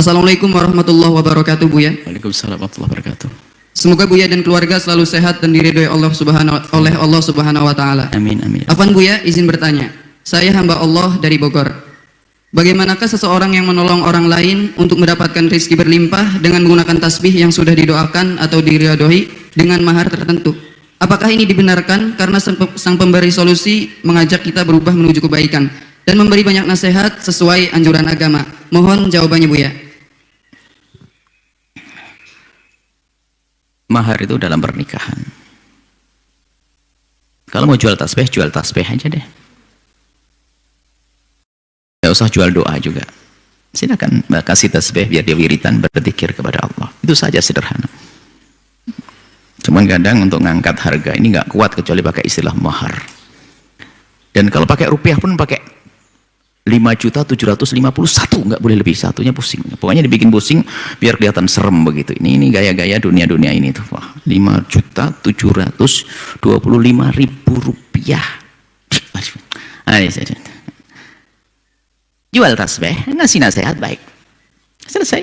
Assalamualaikum warahmatullahi wabarakatuh, Buya. Waalaikumsalam warahmatullahi wabarakatuh. Semoga Buya dan keluarga selalu sehat dan diridhoi Allah Subhanahu wa taala. Amin amin. Afwan Buya, izin bertanya. Saya hamba Allah dari Bogor. Bagaimanakah seseorang yang menolong orang lain untuk mendapatkan rezeki berlimpah dengan menggunakan tasbih yang sudah didoakan atau diridhoi dengan mahar tertentu? Apakah ini dibenarkan karena sang pemberi solusi mengajak kita berubah menuju kebaikan dan memberi banyak nasihat sesuai anjuran agama? Mohon jawabannya, Buya. Mahar itu dalam pernikahan. Kalau mau jual tasbih aja deh. Gak usah jual doa juga. Silakan kasih tasbih biar dia wiritan berzikir kepada Allah. Itu saja sederhana. Cuman kadang untuk ngangkat harga ini nggak kuat kecuali pakai istilah mahar. Dan kalau pakai rupiah pun pakai 5.751.000, nggak boleh lebih, satunya pusing. Pokoknya dibikin pusing biar kelihatan serem begitu. Ini gaya-gaya dunia ini tuh. Wah, 5.725.000 rupiah. Jual tasbih, ngasih nasihat baik. Selesai.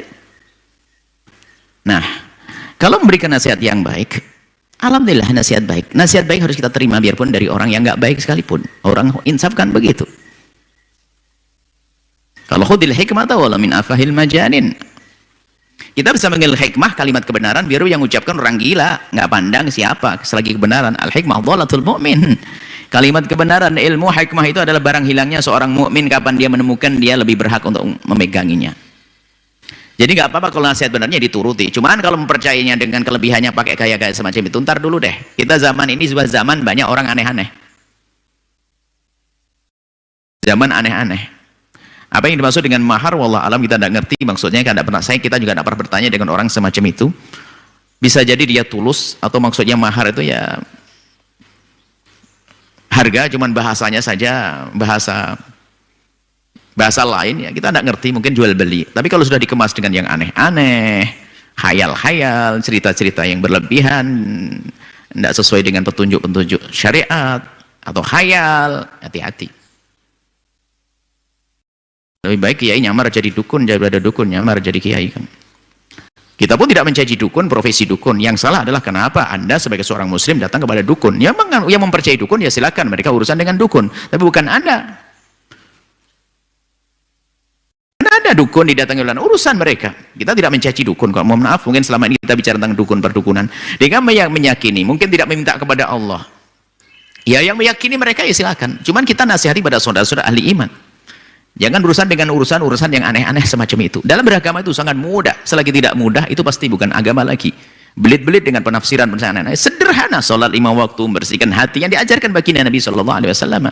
Nah, kalau memberikan nasihat yang baik, alhamdulillah nasihat baik. Nasihat baik harus kita terima biarpun dari orang yang nggak baik sekalipun. Orang insaf kan begitu. Kalau khudil hikmah wala min afahil majanin. Kita bisa mengambil hikmah kalimat kebenaran biar yang ucapkan orang gila, nggak pandang siapa selagi kebenaran. Al hikmah dhalatul mu'min. Kalimat kebenaran, ilmu, hikmah itu adalah barang hilangnya seorang mukmin. Kapan dia menemukan, dia lebih berhak untuk memeganginya. Jadi nggak apa-apa kalau nasihat benarnya dituruti. Cuman kalau mempercayainya dengan kelebihannya pakai gaya-gaya semacam itu, ntar dulu deh. Kita zaman ini sebuah zaman banyak orang aneh-aneh. Zaman aneh-aneh. Apa yang dimaksud dengan mahar, wallah alam kita tidak ngerti maksudnya. Kita juga tidak pernah bertanya dengan orang semacam itu. Bisa jadi dia tulus atau maksudnya mahar itu ya harga, cuman bahasanya saja bahasa lain ya kita tidak ngerti, mungkin jual beli. Tapi kalau sudah dikemas dengan yang aneh-aneh, khayal-khayal, cerita-cerita yang berlebihan, tidak sesuai dengan petunjuk-petunjuk syariat atau khayal, hati-hati. Lebih baik kiai nyamar jadi dukun daripada dukun nyamar jadi kiai kan. Kita pun tidak mencaci dukun, profesi dukun. Yang salah adalah kenapa Anda sebagai seorang muslim datang kepada dukun. Yang mempercayai dukun ya silakan, mereka urusan dengan dukun, tapi bukan Anda. Ada dukun didatangi oleh urusan mereka. Kita tidak mencaci dukun. Kalau mohon maaf, mungkin selama ini kita bicara tentang dukun perdukunan. Dengan meyakini, mungkin tidak meminta kepada Allah. Ya yang meyakini mereka ya silakan. Cuman kita nasihati pada saudara-saudara ahli iman. Jangan berurusan dengan urusan-urusan yang aneh-aneh semacam itu. Dalam beragama itu sangat mudah. Selagi tidak mudah, itu pasti bukan agama lagi. Belit-belit dengan penafsiran aneh-aneh. Sederhana, sholat 5 waktu, membersihkan hati yang diajarkan baginda Nabi SAW.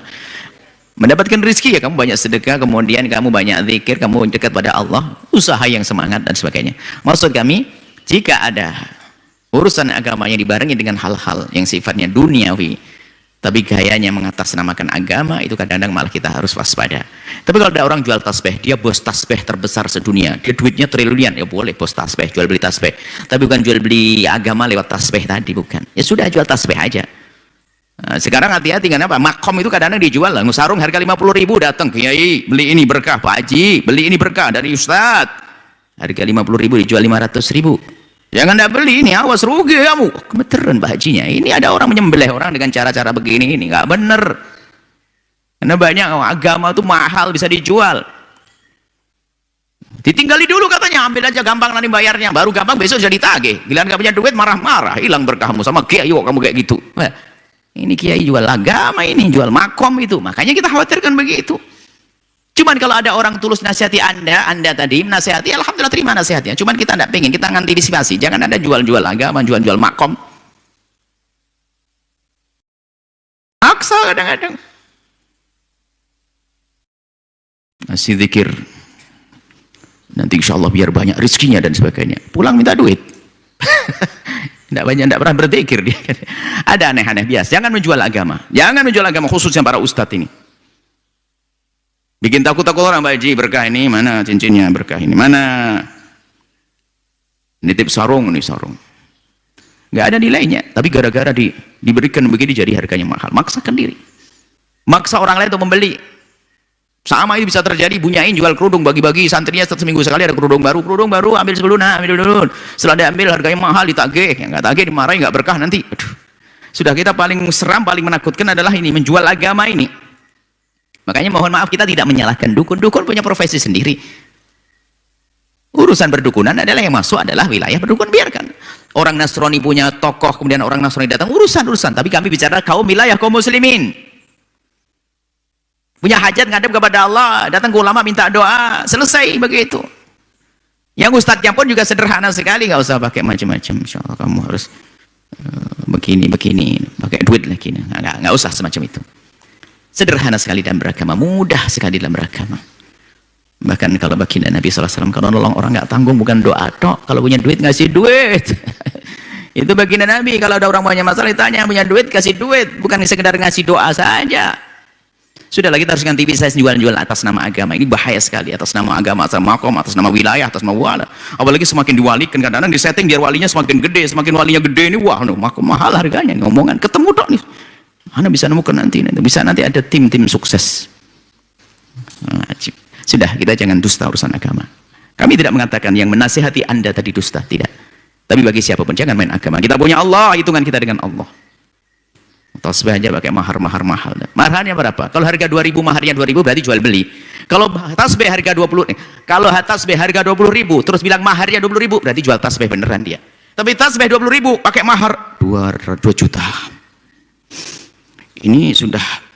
Mendapatkan rezeki ya kamu banyak sedekah, kemudian kamu banyak zikir, kamu dekat pada Allah, usaha yang semangat dan sebagainya. Maksud kami, jika ada urusan agama yang dibarengi dengan hal-hal yang sifatnya duniawi, tapi gayanya mengatasnamakan agama, itu kadang-kadang malah kita harus waspada. Tapi kalau ada orang jual tasbih, dia bos tasbih terbesar sedunia, dia duitnya triliunan, ya boleh bos tasbih, jual beli tasbih. Tapi bukan jual beli agama lewat tasbih tadi, bukan. Ya sudah, jual tasbih aja. Nah, sekarang hati-hati, kenapa? Makom itu kadang-kadang dijual lah, sarung harga 50.000 datang, kiai beli ini berkah, Pak Haji beli ini berkah dari Ustadz, harga 50.000 dijual 500.000. Jangan tidak beli ini, awas rugi kamu. Kemeteran Pak Hajinya. Ini ada orang menyembelih orang dengan cara-cara begini, ini nggak bener. Karena banyak agama itu mahal, bisa dijual. Ditinggali dulu katanya, ambil aja gampang nanti bayarnya, baru gampang besok jadi ditagih. Giliran nggak punya duit marah-marah, hilang berkahmu sama kiai kamu kayak gitu. Nah, ini kiai jual agama, ini jual makom itu. Makanya kita khawatirkan begitu. Cuman kalau ada orang tulus nasihati Anda tadi nasihati, alhamdulillah terima nasihatnya. Cuman kita tidak pengen, kita ngantisipasi. Jangan ada jual-jual agama, jual-jual makom. Aksa kadang-kadang. Masih zikir. Nanti insya Allah biar banyak rezekinya dan sebagainya. Pulang minta duit. Tidak pernah berzikir dia. Ada aneh-aneh biasa. Jangan menjual agama. Jangan menjual agama, khususnya para ustadz ini. Bikin takut-takut orang, Pak Haji berkah ini mana cincinnya, berkah ini mana, nitip sarung, ini sarung nggak ada nilainya, tapi gara-gara diberikan begini jadi harganya mahal. Maksakan diri, maksa orang lain untuk membeli. Sama itu bisa terjadi, bunyain jual kerudung, bagi-bagi santrinya seminggu sekali ada kerudung baru ambil 10 ambil dulu. Setelah diambil harganya mahal ditagih, yang nggak tagih dimarahin, nggak berkah nanti. Aduh. Sudah, kita paling seram, paling menakutkan adalah ini, menjual agama ini. Makanya mohon maaf, kita tidak menyalahkan dukun. Dukun punya profesi sendiri. Urusan berdukunan adalah yang masuk adalah wilayah berdukun, biarkan. Orang Nasrani punya tokoh, kemudian orang Nasrani datang, urusan. Tapi kami bicara kaum wilayah, kaum muslimin. Punya hajat ngadep kepada Allah, datang ke ulama minta doa, selesai begitu. Yang ustadznya pun juga sederhana sekali, nggak usah pakai macam-macam. Insya Allah kamu harus begini, pakai duit lagi. Nggak usah semacam itu. Sederhana sekali dalam beragama, mudah sekali dalam beragama. Bahkan kalau baginda Nabi SAW, kalau nolong orang nggak tanggung, bukan doa tok, kalau punya duit ngasih duit. Itu baginda Nabi, kalau ada orang punya masalah ditanya, punya duit kasih duit, bukan sekedar ngasih doa saja. Sudahlah, kita harus ganti bisnis jual-jual atas nama agama. Ini bahaya sekali, atas nama agama, atas nama makom, atas nama wilayah, atas nama wala. Apalagi semakin diwalikan, kadang-kadang disetting biar walinya semakin gede, semakin walinya gede ini, wah, makom mahal harganya, ngomongan ketemu dok nih. Anda bisa nemukan nanti bisa nanti ada tim sukses. Sudah, kita jangan dusta urusan agama. Kami tidak mengatakan yang menasihati Anda tadi dusta, tidak. Tapi bagi siapapun jangan main agama. Kita punya Allah, hitungan kita dengan Allah. Tasbih aja pakai mahar mahal. Maharnya berapa? Kalau harga 2.000, maharnya 2.000, berarti jual beli. Kalau tasbih harga 20, kalau tasbih harga 20.000 terus bilang maharnya 20.000, berarti jual tasbih beneran dia. Tapi tasbih 20.000 pakai mahar 2 juta. Ini sudah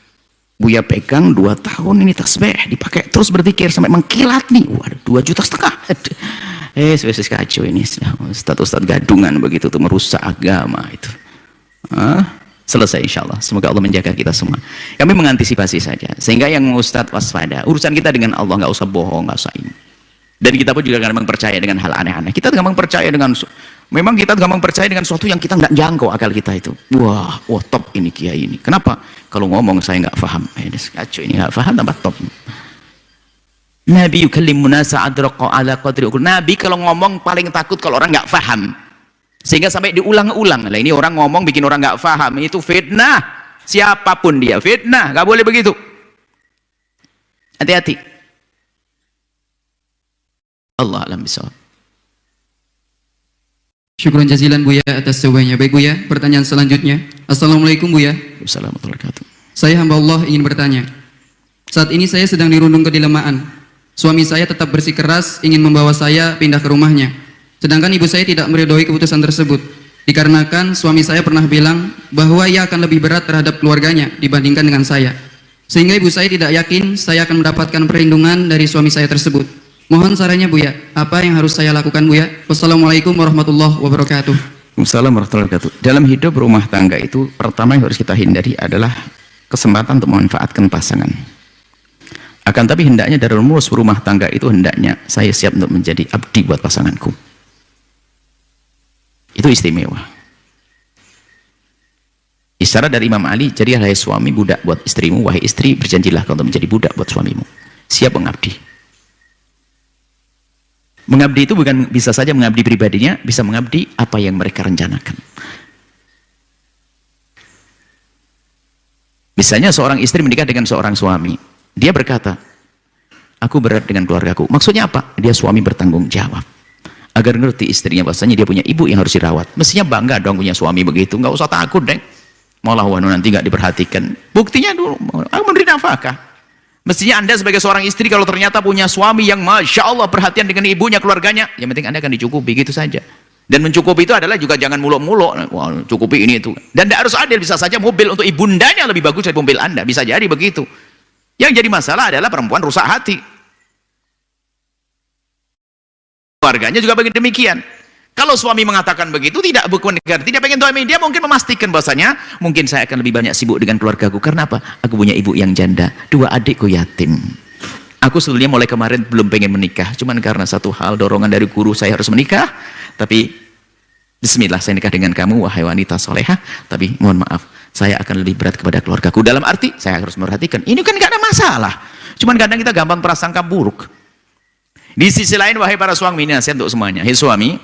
Buya pegang 2 tahun ini tasbih, dipakai terus berzikir sampai mengkilat nih. Waduh, 2,5 juta. Spesies kacau ini. Ustaz gadungan begitu tuh, merusak agama itu. Selesai insya Allah. Semoga Allah menjaga kita semua. Kami mengantisipasi saja, sehingga yang Ustadz waspada, urusan kita dengan Allah, nggak usah bohong, nggak usah ini. Dan kita pun juga gampang percaya dengan hal aneh-aneh. Kita gampang percaya dengan, memang kita gampang percaya dengan sesuatu yang kita nggak jangkau akal kita itu. Wah top ini kiai ini. Kenapa? Kalau ngomong saya nggak paham. Kacau ini, nggak paham tambah top. Nabi yukallimuna sa'adraqa ala qadri uqul. Nabi kalau ngomong paling takut kalau orang nggak paham. Sehingga sampai diulang-ulang. Lah ini orang ngomong bikin orang nggak paham, itu fitnah. Siapapun dia fitnah, nggak boleh begitu. Hati-hati. Allah alam bisawab. Syukran jazilan Buya atas jawabannya. Baik Buya, pertanyaan selanjutnya. Assalamualaikum Buya. Assalamualaikum warahmatullahi wabarakatuh. Saya hamba Allah ingin bertanya. Saat ini saya sedang dirundung kedilemaan. Suami saya tetap bersikeras ingin membawa saya pindah ke rumahnya. Sedangkan ibu saya tidak meridhoi keputusan tersebut. Dikarenakan suami saya pernah bilang bahwa ia akan lebih berat terhadap keluarganya dibandingkan dengan saya. Sehingga ibu saya tidak yakin saya akan mendapatkan perlindungan dari suami saya tersebut. Mohon sarannya Buya, apa yang harus saya lakukan Buya? Wassalamualaikum warahmatullahi wabarakatuh. Waalaikumsalam warahmatullahi wabarakatuh. Dalam hidup rumah tangga itu, pertama yang harus kita hindari adalah kesempatan untuk memanfaatkan pasangan. Akan tapi hendaknya dari rumus rumah tangga itu, hendaknya saya siap untuk menjadi abdi buat pasanganku. Itu istimewa. Isyarat dari Imam Ali, jadilah hai suami budak buat istrimu, wahai istri berjanjilah kau untuk menjadi budak buat suamimu. Siap mengabdi. Mengabdi itu bukan bisa saja mengabdi pribadinya, bisa mengabdi apa yang mereka rencanakan. Misalnya seorang istri menikah dengan seorang suami, dia berkata, aku berat dengan keluargaku. Maksudnya apa? Dia suami bertanggung jawab. Agar ngerti istrinya bahasanya dia punya ibu yang harus dirawat. Mestinya bangga dong punya suami begitu, nggak usah takut deh. Malah nanti nggak diperhatikan. Buktinya dulu, aku memberi nafkah. Mestinya Anda sebagai seorang istri kalau ternyata punya suami yang Masya Allah perhatian dengan ibunya, keluarganya, yang penting Anda akan dicukupi, gitu saja. Dan mencukupi itu adalah juga jangan muluk-muluk, wah cukupi ini itu. Dan tidak harus adil, bisa saja mobil untuk ibundanya lebih bagus dari mobil Anda, bisa jadi begitu. Yang jadi masalah adalah perempuan rusak hati. Keluarganya juga begitu demikian. Kalau suami mengatakan begitu, tidak pengen suami, dia mungkin memastikan bahasanya, mungkin saya akan lebih banyak sibuk dengan keluargaku. Karena apa? Aku punya ibu yang janda, 2 adikku yatim. Aku sebetulnya mulai kemarin belum pengen menikah, cuman karena satu hal, dorongan dari guru saya harus menikah. Tapi bismillah, saya nikah dengan kamu wahai wanita solehah. Tapi mohon maaf, saya akan lebih berat kepada keluargaku. Dalam arti saya harus memperhatikan, ini kan gak ada masalah. Cuman kadang kita gampang prasangka buruk. Di sisi lain, wahai para suami, ini nasihat untuk semuanya. Hei suami,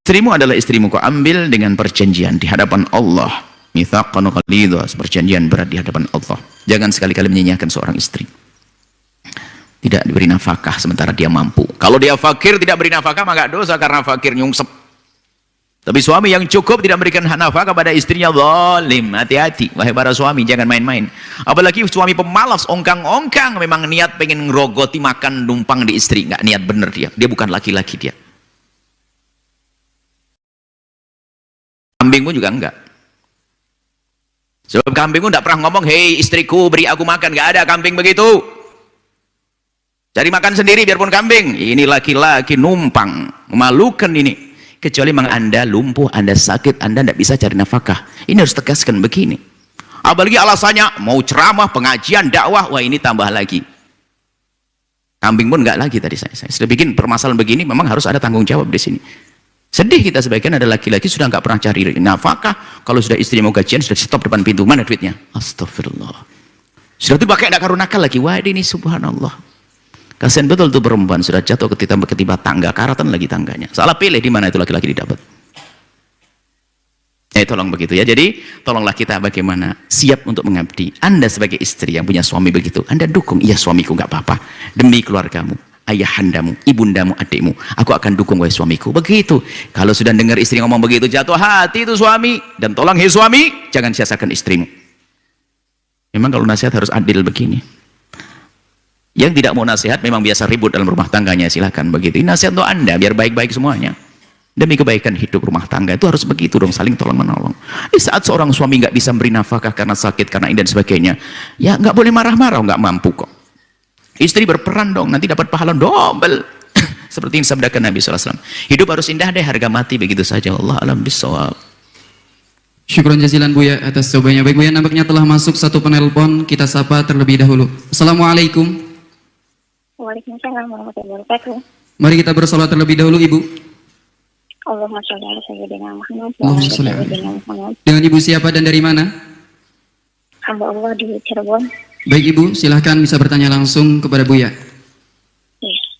istrimu adalah istrimu, kau ambil dengan perjanjian di hadapan Allah. Mitsaqan ghalidha, perjanjian berat di hadapan Allah. Jangan sekali-kali menyanyiakan seorang istri. Tidak diberi nafkah sementara dia mampu. Kalau dia fakir tidak beri nafkah maka dosa karena fakir nyungsep. Tapi suami yang cukup tidak memberikan nafkah kepada istrinya, zalim. Hati-hati wahai para suami, jangan main-main. Apalagi suami pemalas, ongkang-ongkang, memang niat pengen ngerogoti makan numpang di istri, nggak niat bener dia. Dia bukan laki-laki dia. Kambing pun juga enggak. Sebab kambing pun tidak pernah ngomong, hei istriku beri aku makan. Nggak ada kambing begitu. Cari makan sendiri biarpun kambing. Ini laki-laki numpang, memalukan ini. Kecuali memang Anda lumpuh, Anda sakit, Anda tidak bisa cari nafkah. Ini harus tegaskan begini. Apalagi alasannya mau ceramah, pengajian, dakwah, wah ini tambah lagi. Kambing pun enggak lagi tadi saya sudah bikin permasalahan begini, memang harus ada tanggung jawab di sini. Sedih kita sebagian ada laki-laki sudah enggak pernah cari nafkah, kalau sudah istri mau gajian sudah stop depan pintu, mana duitnya? Astagfirullah. Sudah itu pakai enggak karunakal lagi, wah ini subhanallah. Kasihan betul tuh perempuan sudah jatuh ketiba tangga, karatan lagi tangganya. Salah pilih di mana itu laki-laki didapat. Tolong begitu ya. Jadi tolonglah kita bagaimana siap untuk mengabdi. Anda sebagai istri yang punya suami begitu, Anda dukung. Iya suamiku nggak apa-apa. Demi keluargamu, ayahandamu, ibundamu, adikmu, aku akan dukung wahai suamiku. Begitu. Kalau sudah dengar istri ngomong begitu, jatuh hati itu suami. Dan tolong hei suami, jangan sia-siakan istrimu. Memang kalau nasihat harus adil begini. Yang tidak mau nasihat memang biasa ribut dalam rumah tangganya, silakan begitu. Ini nasihat untuk Anda biar baik-baik semuanya. Demi kebaikan hidup rumah tangga itu harus begitu dong, saling tolong menolong. Di saat seorang suami nggak bisa beri nafkah karena sakit, karena ini dan sebagainya, ya nggak boleh marah-marah, nggak mampu kok. Istri berperan dong, nanti dapat pahala double. Seperti yang disabdakan Nabi SAW. Hidup harus indah deh, harga mati begitu saja. Allah alam bisawab. Syukron jazilan Buya atas jawabannya. Baik Buya, nampaknya telah masuk satu penelpon, kita sapa terlebih dahulu. Assalamualaikum. Waalaikumsalam warahmatullahi wabarakatuh. Mari kita bersolat terlebih dahulu Ibu. Allahumma sholli ala sayyidina Muhammad. Allahumma sholli ala. Dengan Ibu siapa dan dari mana? Hamba Allah di Cirebon. Baik Ibu, silahkan bisa bertanya langsung kepada Buya.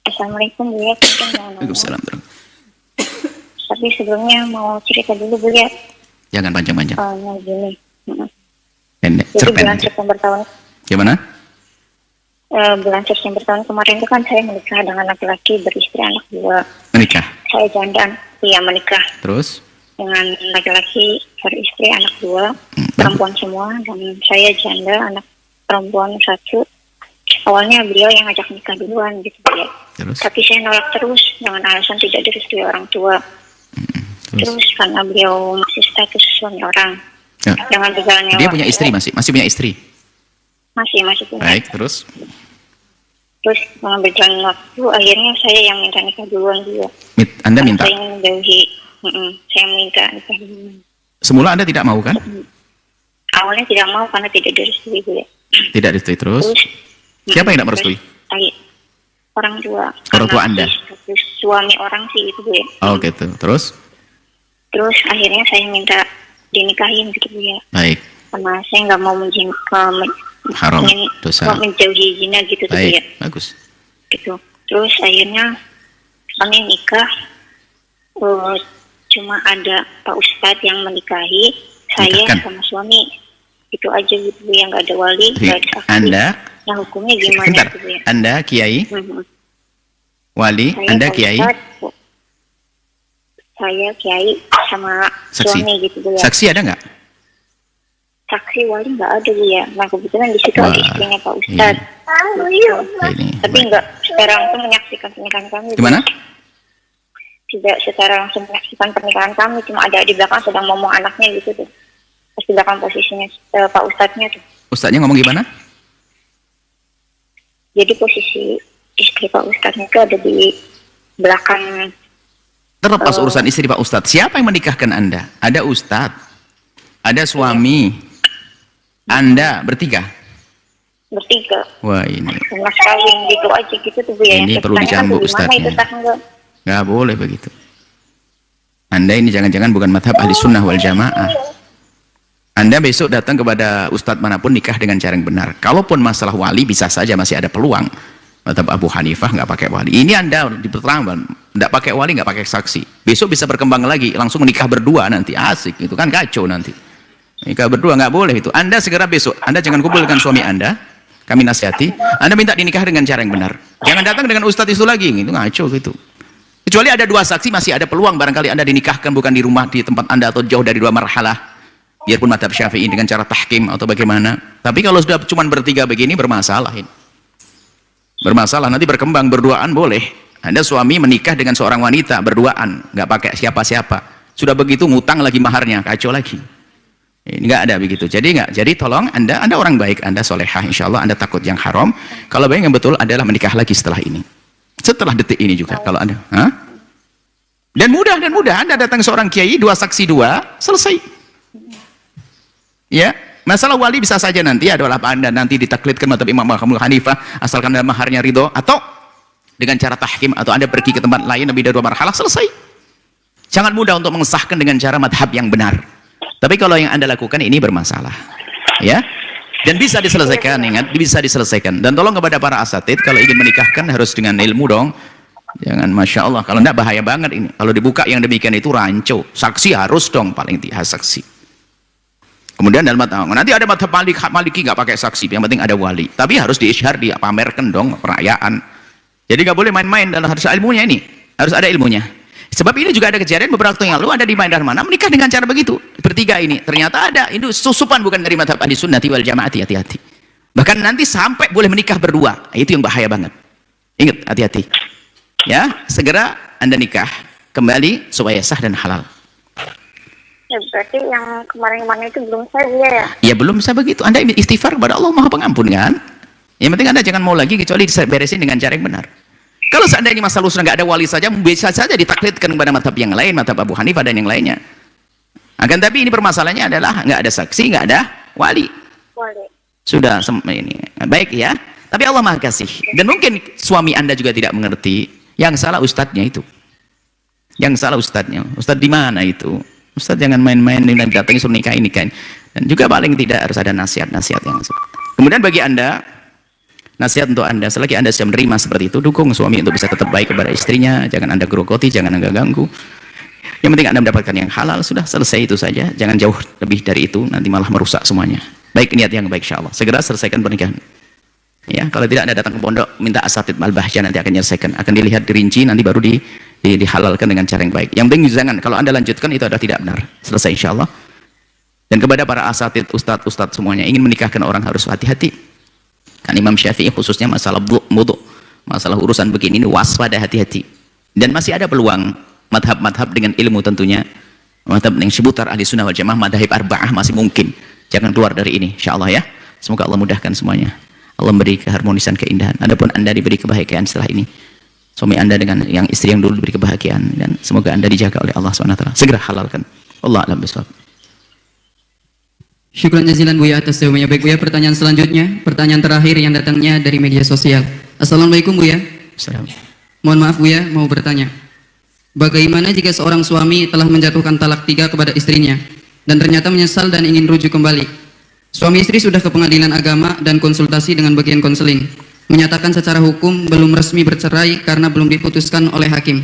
Assalamualaikum Buya. Waalaikumsalam. Tapi sebelumnya mau cerita dulu Buya. Jangan panjang-panjang. Gini. Pendek, Jadi cerpen. bulan September tahun. Gimana? Bulan September tahun kemarin itu kan saya menikah dengan laki-laki beristri anak 2. Menikah? Saya janda, iya menikah. Terus? Dengan laki-laki beristri anak 2, perempuan semua, dan saya janda anak perempuan 1. Awalnya beliau yang ngajak nikah duluan gitu ya. Terus? Tapi saya nolak terus dengan alasan tidak direstui orang tua. Terus karena beliau masih status suami orang. Ya. Dengan berjalannya Dia punya istri masih punya istri. Masih punya. Baik, terus? Terus dengan berjalan waktu akhirnya saya yang minta nikah duluan juga. Anda minta? Saya ingin menjauhi. Saya minta nikah duluan. Semula Anda tidak mau kan? Awalnya tidak mau karena tidak direstui ya. Tidak direstui. Terus? Siapa yang tidak merestui? Orang tua. Orang tua Anda? Suami orang sih itu ya. Oh gitu. Terus? Terus akhirnya saya minta dinikahin gitu ya. Baik. Karena saya nggak mau haram, dosa. Menjauhi zina gitu tuh Baik, ya. bagus. Gitu. Terus akhirnya kami nikah, cuma ada Pak Ustadz yang menikahi saya sama suami. Itu aja gitu ya, nggak ada wali, nggak ada saksi. Anda? Nah hukumnya gimana Bentar. gitu ya? Anda kiai? Wali? Saya Anda Pak kiai? Ustadz, saya kiai sama Saksi? suami gitu ya. Saksi ada nggak? Saksi wali nggak ada ya. Nah kebetulan di situ ada istrinya Pak Ustadz. Ini. Tapi nggak secara langsung menyaksikan pernikahan kami. Gimana? Tidak secara langsung menyaksikan pernikahan kami, cuma ada di belakang sedang ngomong anaknya gitu tuh. Pas di belakang posisinya Pak Ustadznya tuh. Ustadznya ngomong gimana? Jadi posisi istri Pak Ustadznya itu ada di belakang. Terlepas urusan istri Pak Ustadz, siapa yang menikahkan Anda? Ada Ustadz, ada suami, Anda bertiga? Bertiga. Wah ini. Mas kawin gitu aja gitu tuh Bu ya. Ini perlu dicambuk Ustadznya. Nggak boleh begitu. Anda ini jangan-jangan bukan madhab ahli sunnah wal jamaah. Anda besok datang kepada Ustadz manapun nikah dengan cara yang benar. Kalaupun masalah wali bisa saja masih ada peluang. Madhab Abu Hanifah nggak pakai wali. Ini Anda diperterangkan, nggak pakai wali, nggak pakai saksi. Besok bisa berkembang lagi, langsung nikah berdua nanti, asik. Itu kan kacau nanti. Nikah berdua nggak boleh itu. Anda segera besok, Anda jangan kumpul dengan suami Anda. Kami nasihati, Anda minta dinikah dengan cara yang benar. Jangan datang dengan ustadz itu lagi, itu ngaco gitu. Kecuali ada dua saksi, masih ada peluang barangkali Anda dinikahkan bukan di rumah, di tempat Anda atau jauh dari dua marhalah. Biarpun madhab Syafi'i dengan cara tahkim atau bagaimana. Tapi kalau sudah cuma bertiga begini bermasalah ini. Bermasalah, nanti berkembang berduaan boleh. Anda suami menikah dengan seorang wanita berduaan, nggak pakai siapa-siapa. Sudah begitu ngutang lagi maharnya, kacau lagi. Ini nggak ada begitu. Jadi tolong Anda orang baik, Anda solehah, insya Allah Anda takut yang haram. Kalau baik yang betul adalah menikah lagi setelah ini. Setelah detik ini juga kalau Anda. Dan mudah Anda datang seorang kiai, dua saksi dua, selesai. Ya, masalah wali bisa saja nanti adalah Anda nanti ditaklidkan madhab Imam Abu Hanifah asalkan ada maharnya ridho, atau dengan cara tahkim, atau Anda pergi ke tempat lain lebih dari dua marhalah, selesai. Sangat mudah untuk mengesahkan dengan cara madhab yang benar. Tapi kalau yang Anda lakukan ini bermasalah, ya. Dan bisa diselesaikan, ingat, bisa diselesaikan. Dan tolong kepada para asatid, kalau ingin menikahkan harus dengan ilmu dong. Jangan, masya Allah, kalau enggak bahaya banget ini. Kalau dibuka yang demikian itu rancu. Saksi harus dong, paling tidak saksi. Kemudian dalam nanti ada madhab maliki nggak pakai saksi, yang penting ada wali. Tapi harus diisyhar, dipamerkan dong, perayaan. Jadi nggak boleh main-main, dalam harus ilmunya ini, harus ada ilmunya. Sebab ini juga ada kejadian beberapa waktu yang lalu ada di mana menikah dengan cara begitu bertiga ini, ternyata ada itu susupan bukan dari madhab ahli sunnati wal jamaati, hati-hati. Bahkan nanti sampai boleh menikah berdua, itu yang bahaya banget. Ingat, hati-hati ya, segera Anda nikah kembali supaya sah dan halal. Ya berarti yang kemarin-kemarin itu belum sah ya? Ya belum sah begitu. Anda istighfar kepada Allah Maha Pengampun kan. Yang penting Anda jangan mau lagi kecuali beresin dengan cara yang benar. Kalau seandainya masalah usul nggak ada wali saja, bisa saja ditaklidkan kepada madhab yang lain, madhab Abu Hanifah dan yang lainnya. Akan tapi ini permasalahannya adalah nggak ada saksi, nggak ada wali. Sudah ini baik ya. Tapi Allah Maha Kasih. Dan mungkin suami Anda juga tidak mengerti. Yang salah ustadznya itu. Yang salah ustadznya. Ustadz di mana itu? Ustadz jangan main-main dengan datangi suruh nikahin. Dan juga paling tidak harus ada nasihat-nasihat yang. Kemudian bagi Anda, nasihat untuk Anda, selagi Anda sudah menerima seperti itu, dukung suami untuk bisa tetap baik kepada istrinya, jangan Anda gerogoti, jangan Anda ganggu. Yang penting Anda mendapatkan yang halal, sudah selesai itu saja, jangan jauh lebih dari itu, nanti malah merusak semuanya. Baik niat yang baik insya Allah, segera selesaikan pernikahan. Ya, kalau tidak Anda datang ke pondok, minta asatid al-bahjah, nanti akan menyelesaikan, akan dilihat dirinci, nanti baru dihalalkan dengan cara yang baik. Yang penting jangan, kalau Anda lanjutkan itu adalah tidak benar, selesai insya Allah. Dan kepada para asatid, ustadz semuanya, ingin menikahkan orang harus hati-hati. Kan Imam Syafi'i khususnya masalah wudu, masalah urusan begini ini waspada, hati-hati. Dan masih ada peluang madhab-madhab dengan ilmu tentunya, madhab yang seputar ahli sunnah wal jamaah, madhab arba'ah masih mungkin. Jangan keluar dari ini insyaallah ya. Semoga Allah mudahkan semuanya, Allah memberi keharmonisan, keindahan. Adapun Anda diberi kebahagiaan setelah ini, suami Anda dengan yang istri yang dulu diberi kebahagiaan, dan semoga Anda dijaga oleh Allah SWT. Segera halalkan. Allah a'lam bishawab. Syukran jazilan Buya atas jawabannya. Baik Buya, pertanyaan selanjutnya, pertanyaan terakhir yang datangnya dari media sosial. Assalamualaikum Buya. Assalamualaikum. Mohon maaf Buya, mau bertanya. Bagaimana jika seorang suami telah menjatuhkan talak 3 kepada istrinya dan ternyata menyesal dan ingin rujuk kembali? Suami istri sudah ke pengadilan agama dan konsultasi dengan bagian konseling, menyatakan secara hukum belum resmi bercerai karena belum diputuskan oleh hakim.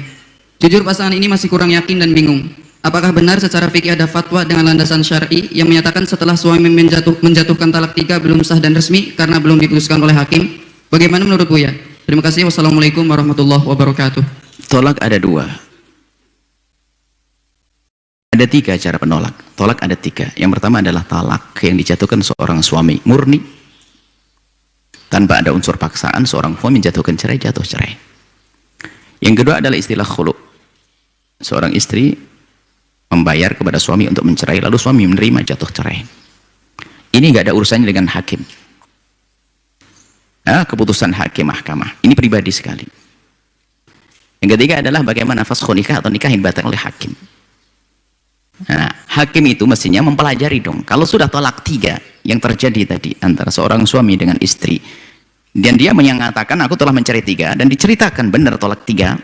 Jujur pasangan ini masih kurang yakin dan bingung. Apakah benar secara fikih ada fatwa dengan landasan syar'i yang menyatakan setelah suami menjatuhkan talak 3 belum sah dan resmi karena belum diputuskan oleh hakim? Bagaimana menurut Buya? Terima kasih. Wassalamualaikum warahmatullahi wabarakatuh. Tolak ada 2. Ada 3 cara penolak. Tolak ada 3. Yang pertama adalah talak yang dijatuhkan seorang suami murni, tanpa ada unsur paksaan, seorang suami menjatuhkan cerai, jatuh cerai. Yang kedua adalah istilah khulu. Seorang istri membayar kepada suami untuk mencerai, lalu suami menerima, jatuh cerai. Ini nggak ada urusannya dengan hakim. Keputusan hakim mahkamah. Ini pribadi sekali. Yang ketiga adalah bagaimana faskhun nikah atau nikah yang batal oleh hakim. Nah, hakim itu mestinya mempelajari dong. Kalau sudah talak 3 yang terjadi tadi antara seorang suami dengan istri, dan dia menyatakan aku telah mencerai 3 dan diceritakan benar talak 3,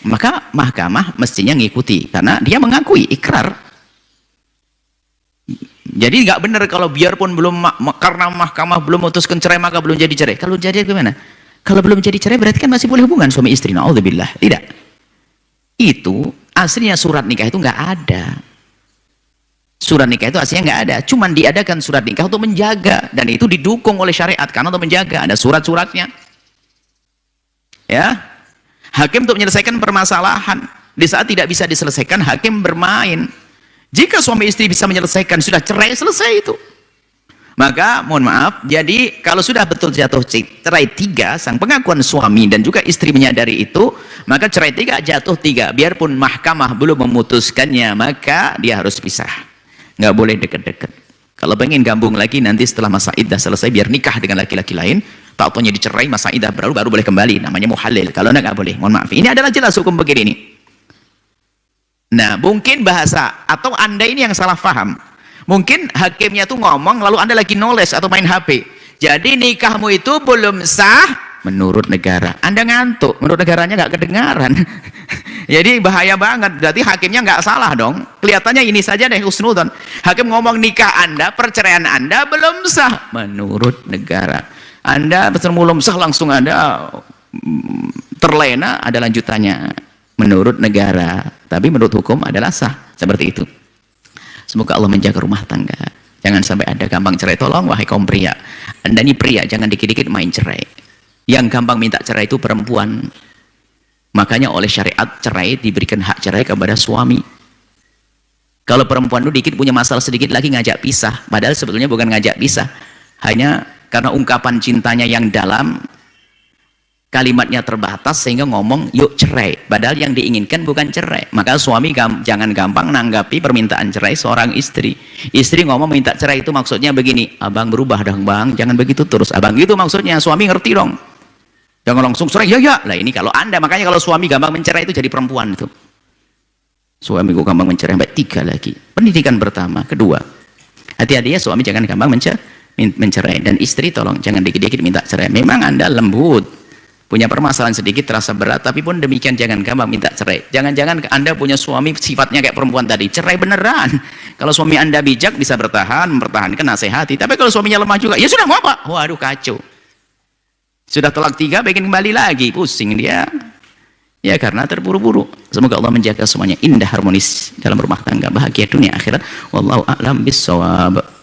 maka mahkamah mestinya ngikuti karena dia mengakui, ikrar. Jadi nggak benar kalau biarpun belum karena mahkamah belum memutuskan cerai maka belum jadi cerai. Kalau jadi gimana? Kalau belum jadi cerai berarti kan masih boleh hubungan suami istri. Naudzubillah. Tidak. Itu aslinya surat nikah itu nggak ada. Surat nikah itu aslinya nggak ada, cuman diadakan surat nikah untuk menjaga, dan itu didukung oleh syariat karena untuk menjaga, ada surat-suratnya. Ya, hakim untuk menyelesaikan permasalahan. Di saat tidak bisa diselesaikan, hakim bermain. Jika suami istri bisa menyelesaikan, sudah cerai, selesai itu. Maka mohon maaf, jadi kalau sudah betul jatuh cerai 3, sang pengakuan suami dan juga istri menyadari itu, maka cerai 3 jatuh 3. Biarpun mahkamah belum memutuskannya, maka dia harus pisah. Nggak boleh deket-deket. Kalau pengen gabung lagi nanti setelah masa iddah selesai, biar nikah dengan laki-laki lain, tak taunya dicerai, masa iddah baru boleh kembali, namanya muhalil. Kalau enggak boleh, mohon maaf. Ini adalah jelas hukum begini nih. Nah, mungkin bahasa atau Anda ini yang salah paham. Mungkin hakimnya tuh ngomong lalu Anda lagi noles atau main HP. Jadi nikahmu itu belum sah menurut negara. Anda ngantuk, menurut negaranya nggak kedengaran. Jadi bahaya banget. Berarti hakimnya nggak salah dong. Kelihatannya ini saja deh husnudon. Hakim ngomong nikah Anda, perceraian Anda belum sah menurut negara. Anda belum sah langsung Anda terlena, ada lanjutannya menurut negara. Tapi menurut hukum adalah sah. Seperti itu. Semoga Allah menjaga rumah tangga. Jangan sampai ada gampang cerai. Tolong wahai kaum pria. Anda ini pria, jangan dikit-dikit main cerai. Yang gampang minta cerai itu perempuan. Makanya oleh syariat cerai diberikan hak cerai kepada suami. Kalau perempuan itu dikit punya masalah sedikit lagi ngajak pisah. Padahal sebetulnya bukan ngajak pisah. Hanya karena ungkapan cintanya yang dalam, kalimatnya terbatas sehingga ngomong yuk cerai. Padahal yang diinginkan bukan cerai. Maka suami jangan gampang nanggapi permintaan cerai seorang istri. Istri ngomong minta cerai itu maksudnya begini, abang berubah dong bang, jangan begitu terus abang, gitu maksudnya. Suami ngerti dong, jangan langsung cerai. Ya lah, ini kalau Anda, makanya kalau suami gampang mencerai itu jadi perempuan itu. Suami kok gampang mencerai, sampai 3 lagi. Pendidikan pertama. Kedua, hati-hati ya, suami jangan gampang mencerai. Dan istri tolong jangan dikit-dikit minta cerai. Memang Anda lembut, punya permasalahan sedikit terasa berat, tapi pun demikian jangan gampang minta cerai. Jangan-jangan Anda punya suami sifatnya kayak perempuan tadi, cerai beneran. Kalau suami Anda bijak bisa bertahan, mempertahankan, nasihati. Tapi kalau suaminya lemah juga, ya sudah mau apa? Waduh kacau. Sudah tolak 3, pengen kembali lagi, pusing dia. Ya karena terburu-buru. Semoga Allah menjaga semuanya indah harmonis dalam rumah tangga, bahagia dunia akhirat. Wallahu a'lam bissawab.